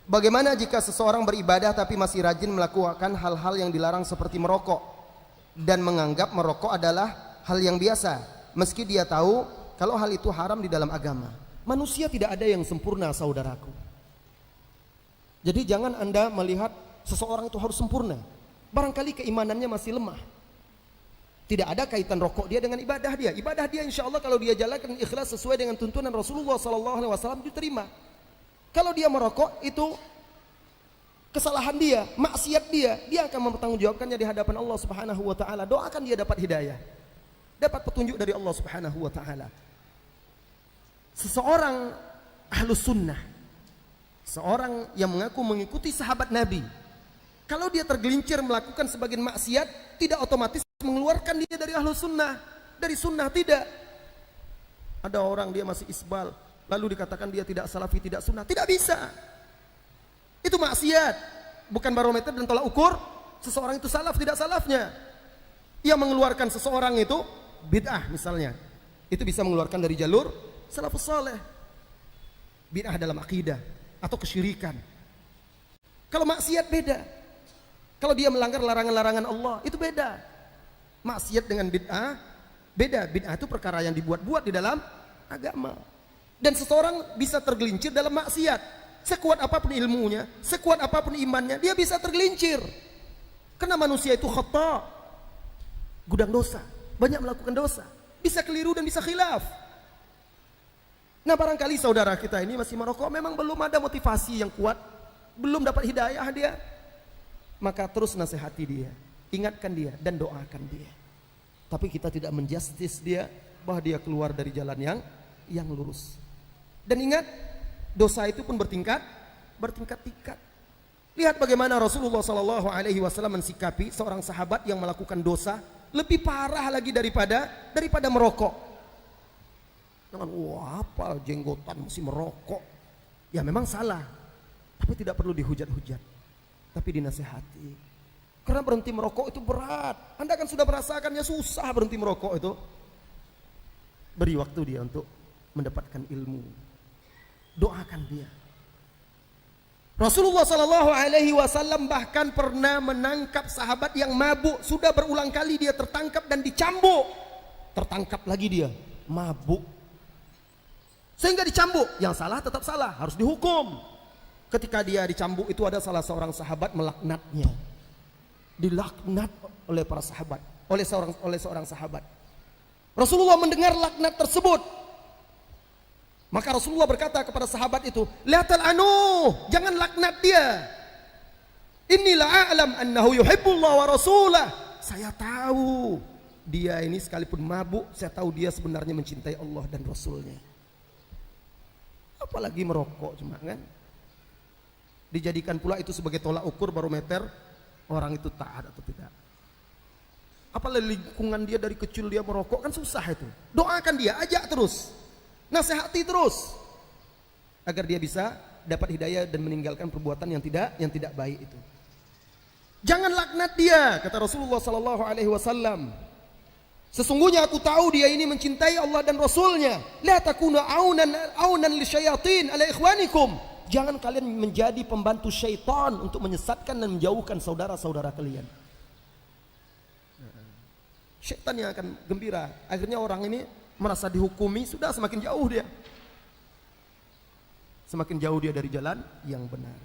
Bagaimana jika seseorang beribadah tapi masih rajin melakukan hal-hal yang dilarang seperti merokok dan menganggap merokok adalah hal yang biasa, meski dia tahu kalau hal itu haram di dalam agama? Manusia tidak ada yang sempurna, saudaraku. Jadi jangan Anda melihat seseorang itu harus sempurna. Barangkali keimanannya masih lemah. Tidak ada kaitan rokok dia dengan ibadah dia. Ibadah dia insya Allah kalau dia jalankan ikhlas sesuai dengan tuntunan Rasulullah SAW diterima. Kalau dia merokok itu kesalahan dia, maksiat dia akan mempertanggungjawabkannya di hadapan Allah Subhanahu wa taala. Doakan dia dapat hidayah, dapat petunjuk dari Allah Subhanahu wa taala. Seseorang ahlus sunnah, seorang yang mengaku mengikuti sahabat Nabi, kalau dia tergelincir melakukan sebagian maksiat, tidak otomatis mengeluarkan dia dari ahlus sunnah, dari sunnah, tidak. Ada orang dia masih isbal, lalu dikatakan dia tidak salafi, tidak sunnah, tidak bisa. Itu maksiat, bukan barometer dan tolak ukur seseorang itu salaf tidak salafnya. Yang mengeluarkan seseorang itu bid'ah misalnya, itu bisa mengeluarkan dari jalur salafus saleh. Bid'ah dalam akidah atau kesyirikan. Kalau maksiat beda. Kalau dia melanggar larangan-larangan Allah itu beda. Maksiat dengan bid'ah beda. Bid'ah itu perkara yang dibuat-buat di dalam agama. Dan seseorang bisa tergelincir dalam maksiat. Sekuat apapun ilmunya, sekuat apapun imannya, dia bisa tergelincir. Karena manusia itu khata, gudang dosa, banyak melakukan dosa, bisa keliru dan bisa khilaf. Nah barangkali saudara kita ini masih merokok, memang belum ada motivasi yang kuat, belum dapat hidayah dia, maka terus nasihati dia, ingatkan dia dan doakan dia. Tapi kita tidak menjustis dia bahwa dia keluar dari jalan yang lurus. Dan ingat, dosa itu pun bertingkat-tingkat. Lihat bagaimana Rasulullah SAW mensikapi seorang sahabat yang melakukan dosa lebih parah lagi daripada merokok. Jangan, wah apa jenggotan masih merokok. Ya memang salah, tapi tidak perlu dihujat-hujat, tapi dinasihati. Karena berhenti merokok itu berat. Anda kan sudah merasakannya susah berhenti merokok itu. Beri waktu dia untuk mendapatkan ilmu. Doakan dia. Rasulullah SAW bahkan pernah menangkap sahabat yang mabuk. Sudah berulang kali dia tertangkap dan dicambuk. Tertangkap lagi dia, mabuk. Sehingga dicambuk. Yang salah tetap salah, harus dihukum. Ketika dia dicambuk itu ada salah seorang sahabat melaknatnya. Dilaknat oleh para sahabat, oleh seorang sahabat. Rasulullah mendengar laknat tersebut. Maka Rasulullah berkata kepada sahabat itu, "La tal'anu, jangan laknat dia. Inilah a'lam annahu yuhibbullah wa rasulah." Saya tahu dia ini sekalipun mabuk, saya tahu dia sebenarnya mencintai Allah dan Rasulnya. Apalagi merokok cuma kan. Dijadikan pula itu sebagai tolak ukur barometer orang itu taat atau tidak. Apalagi lingkungan dia dari kecil dia merokok, kan susah itu. Doakan dia, ajak terus, nasihati terus, agar dia bisa dapat hidayah dan meninggalkan perbuatan yang tidak baik itu. Jangan laknat dia, kata Rasulullah SAW. Sesungguhnya aku tahu dia ini mencintai Allah dan Rasulnya. La takunu aunan lisyayatin ala ikhwanikum. Jangan kalian menjadi pembantu syaitan untuk menyesatkan dan menjauhkan saudara-saudara kalian. Syaitan yang akan gembira. Akhirnya orang ini merasa dihukumi, sudah semakin jauh dia. Semakin jauh dia dari jalan yang benar.